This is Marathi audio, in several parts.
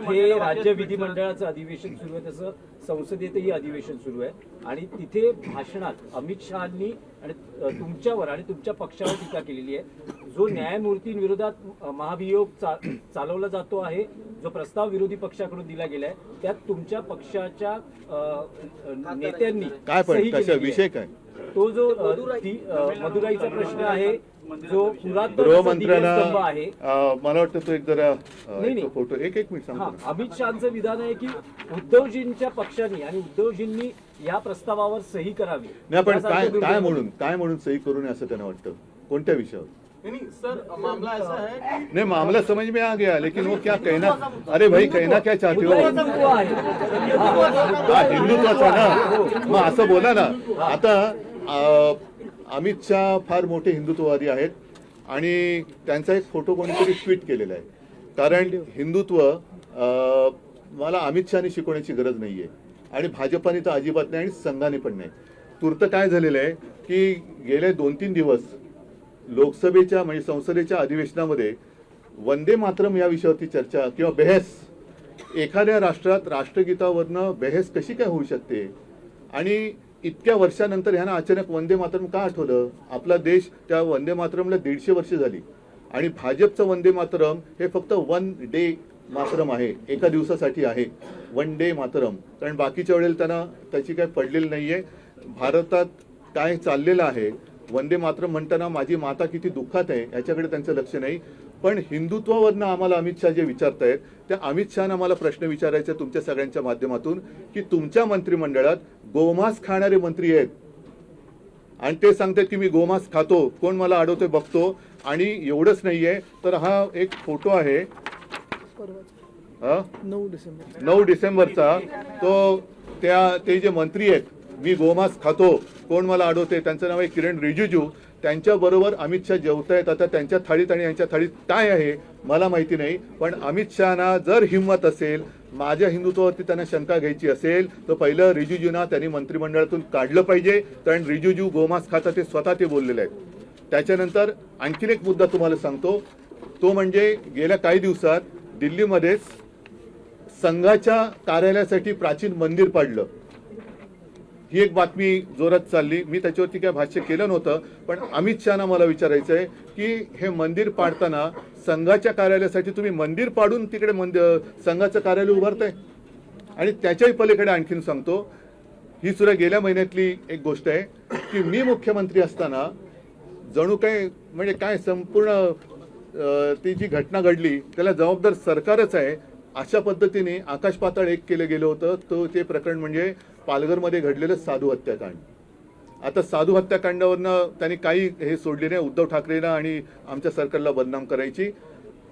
हे राज्य विधिमंडळाचं अधिवेशन सुरू आहे, तसं संसदेतही अधिवेशन सुरू आहे आणि तिथे भाषणात अमित शहानी आणि तुमच्यावर आणि तुमच्या पक्षावर टीका केलेली आहे. जो न्यायमूर्तींविरोधात महाभियोग चालवला जातो आहे, जो प्रस्ताव विरोधी पक्षाकडून दिला गेलाय, त्यात तुमच्या पक्षाच्या नेत्यांनी काय पण कशा विषय काय तो जो मदुराईचा प्रश्न आहे, जो गृहमंत्र्यांना आहे, मला वाटतं तो एक जरा फोटो एक मिनिट सांगतो. अमित शहाचं विधान आहे की उद्धवजींच्या पक्षांनी आणि उद्धवजींनी या प्रस्तावावर सही करावी. नाही पण काय म्हणून सही करू नये असं त्यांना वाटतं? कोणत्या विषयावर? नहीं सर, मामला ऐसा है नहीं, मामला समझ में आ गया, लेकिन वो क्या कहना, अरे भाई कहना क्या चाहते हो? हिंदुत्वाचा ना, मग असं बोला ना. आता अमित शाह फार मोठे हिंदुत्ववादी आहेत आणि त्यांचा एक फोटो कोणीतरी ट्विट केलेला आहे. कारण हिंदुत्व मला अमित शहाने शिकवण्याची गरज नाहीये आणि भाजपाने तर अजिबात नाही आणि संघाने पण नाही. तूर्त काय झालेलं आहे की गेले 2-3 दिवस लोकसभेच्या म्हणजे संसदेच्या अधिवेशनामध्ये वंदे मातरम या विषयावरती चर्चा किंवा बहस, एखाद्या राष्ट्रात राष्ट्रगीतावरनं बहस कशी काय होऊ शकते आणि इतक्या वर्षानंतर ह्यांना अचानक वंदे मातरम का आठवलं? आपला देश त्या वंदे मातरमला 150 वर्ष झाली आणि भाजपचं वंदे मातरम हे फक्त 1 डे मातरम आहे, एका दिवसासाठी आहे 1 डे मातरम. कारण बाकीच्या वेळेला त्यांना त्याची काय पडलेली नाहीये. भारतात काय चाललेलं आहे, वंदे मातरम म्हणताना माझी माता किती दुःखात आहे याच्याकडे त्यांचं लक्ष नाही. पण हिंदुत्वावरनं आम्हाला अमित शहा जे विचारतायत, त्या अमित शहानं आम्हाला प्रश्न विचारायचा तुमच्या सगळ्यांच्या माध्यमातून की तुमच्या मंत्रिमंडळात गोमांस खाणारे मंत्री आहेत आणि ते सांगतात की मी गोमांस खातो, कोण मला अडवतोय बघतो. आणि एवढंच नाहीये तर हा एक फोटो आहे 9 डिसेंबरचा, तो ते जे मंत्री आहेत, मी गोमांस खातो, कोण मला अडवते, त्यांचं नाव आहे किरण रिजिजू. त्यांच्याबरोबर अमित शहा जेवतायत. आता त्यांच्या थाळीत आणि यांच्या थाळीत काय आहे मला माहिती नाही, पण अमित शहाना जर हिंमत असेल, माझ्या हिंदुत्वावरती त्यांना शंका घ्यायची असेल, तर पहिलं रिजिजूंना त्यांनी मंत्रिमंडळातून काढलं पाहिजे. कारण रिजिजू गोमांस खातात ते स्वतः ते बोललेले आहेत. त्याच्यानंतर आणखीन एक मुद्दा तुम्हाला सांगतो, तो म्हणजे गेल्या काही दिवसात दिल्लीमध्येच संघाच्या कार्यालयासाठी प्राचीन मंदिर पाडलं. ही एक बातमी जोरात चालली. मी त्याच्यावरती काय भाष्य केलं नव्हतं, पण अमित शहाना मला विचारायचं आहे की हे मंदिर पाडताना संघाच्या कार्यालयासाठी तुम्ही मंदिर पाडून तिकडे संघाचं कार्यालय उभारताय. आणि त्याच्याही पलीकडे आणखीन सांगतो, ही सुद्धा गेल्या महिन्यातली एक गोष्ट आहे की मी मुख्यमंत्री असताना जणू काय म्हणजे काय संपूर्ण ती जी घटना घडली त्याला जबाबदार सरकारच आहे अशा पद्धतीने आकाश पाताळ एक केलं गेलं होतं. तो ते प्रकरण म्हणजे पालघरमध्ये घडलेलं साधू हत्याकांड. आता साधू हत्याकांडावरनं त्यांनी काही हे सोडले नाही, उद्धव ठाकरेंना आणि आमच्या सरकारला बदनाम करायची.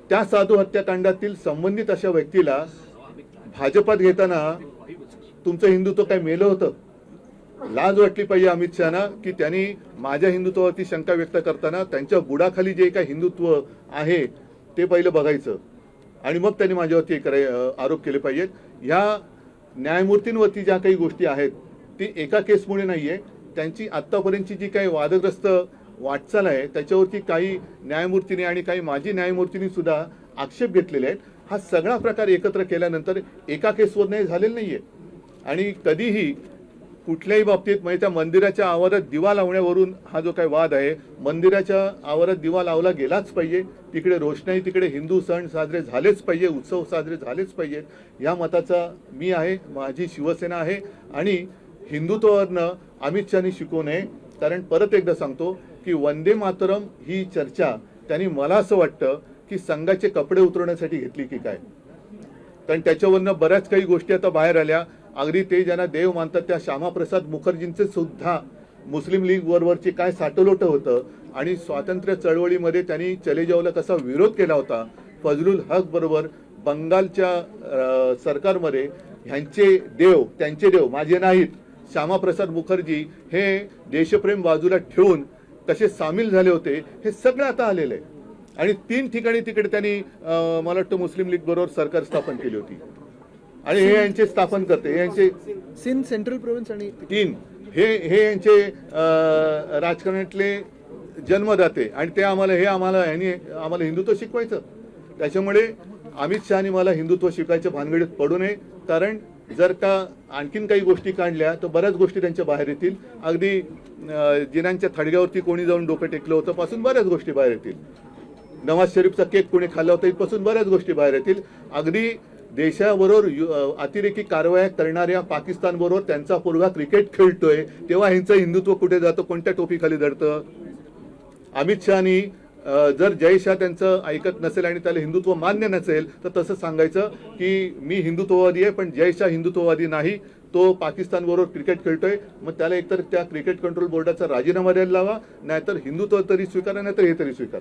त्या साधू हत्याकांडातील संबंधित अशा व्यक्तीला भाजपात घेताना तुमचं हिंदुत्व काय मेलं होतं? लाज वाटली पाहिजे अमित शहाना की त्यांनी माझ्या हिंदुत्वावरती शंका व्यक्त करताना त्यांच्या बुडाखाली जे काही हिंदुत्व आहे ते पहिलं बघायचं आणि मग त्यांनी माझ्यावरती आरोप केले पाहिजेत. ह्या न्यायमूर्तींवरती ज्या काही गोष्टी आहेत ती एका केसमुळे नाहीये, त्यांची आत्तापर्यंतची जी काही वादग्रस्त वाटचाल आहे त्याच्यावरती काही न्यायमूर्तींनी आणि काही माजी न्यायमूर्तींनी सुद्धा आक्षेप घेतलेले आहेत. हा सगळा प्रकार एकत्र केल्यानंतर एका केसवर नाही झालेला नाहीये. आणि कधीही कुठल्याही बाबतीत म्हणजे त्या मंदिराच्या आवारात दिवा लावण्यावरून हा जो काही वाद आहे, मंदिराच्या आवारात दिवा लावला गेलाच पाहिजे, तिकडे रोषणाई, तिकडे हिंदू सण साजरे झालेच पाहिजे, उत्सव साजरे झालेच पाहिजेत, या मताचा मी आहे, माझी शिवसेना आहे. आणि हिंदुत्वावरनं अमित शहानी शिकवू नये. कारण परत एकदा सांगतो की वंदे मातरम ही चर्चा त्यांनी मला असं वाटतं की संघाचे कपडे उतरवण्यासाठी घेतली की काय. कारण त्याच्यावरनं बऱ्याच काही गोष्टी आता बाहेर आल्या. अगदी ते ज्यांना देव मानतात त्या श्यामाप्रसाद मुखर्जींचे सुद्धा मुस्लिम लीग बरोबरचे काय साटलोटं होतं आणि स्वातंत्र्य चळवळीमध्ये त्यांनी चले जावला कसा विरोध केला होता. फजलुल हक बरोबर बंगालच्या सरकारमध्ये ह्यांचे देव, त्यांचे देव माझे नाहीत, श्यामाप्रसाद मुखर्जी हे देशप्रेम बाजूला ठेवून कसे सामील झाले होते हे सगळं आता आलेलं आहे. आणि 3 ठिकाणी तिकडे त्यांनी मला वाटतं मुस्लिम लीग बरोबर सरकार स्थापन केली होती आणि हे यांचे स्थापन करते, यांचे सिंध सेंट्रल प्रोव्हिन्स आणि 3 हे यांचे राजकारणातले जन्मदाते आणि ते आम्हाला आम्हाला हिंदुत्व शिकवायचं. त्याच्यामुळे अमित शहानी मला हिंदुत्व शिकायच्या भानगडीत पडू नये, कारण जर का आणखीन काही गोष्टी काढल्या तर बऱ्याच गोष्टी त्यांच्या बाहेर येतील. अगदी जिनांच्या थडग्यावरती कोणी जाऊन डोकं टेकलं होतं पासून बऱ्याच गोष्टी बाहेर येतील. नवाज शरीफचा केक कोणी खाल्ला होता इथपासून बऱ्याच गोष्टी बाहेर येतील. अगदी देशाबरोबर अतिरेकी कारवाया करणाऱ्या पाकिस्तानबरोबर त्यांचा पोरगा क्रिकेट खेळतोय तेव्हा ह्यांचं हिंदुत्व कुठे जातं, कोणत्या टोपीखाली दडतं. अमित शहानी जर जय शाह त्यांचं ऐकत नसेल आणि त्याला हिंदुत्व मान्य नसेल तर तसं सांगायचं की मी हिंदुत्ववादी आहे पण जय शाह हिंदुत्ववादी नाही, तो पाकिस्तान बरोबर क्रिकेट खेळतोय. मग त्याला एकतर त्या क्रिकेट कंट्रोल बोर्डाचा राजीनामा द्यायला लावा, नाहीतर हिंदुत्व तरी स्वीकारा, नाहीतर हे तरी स्वीकारा.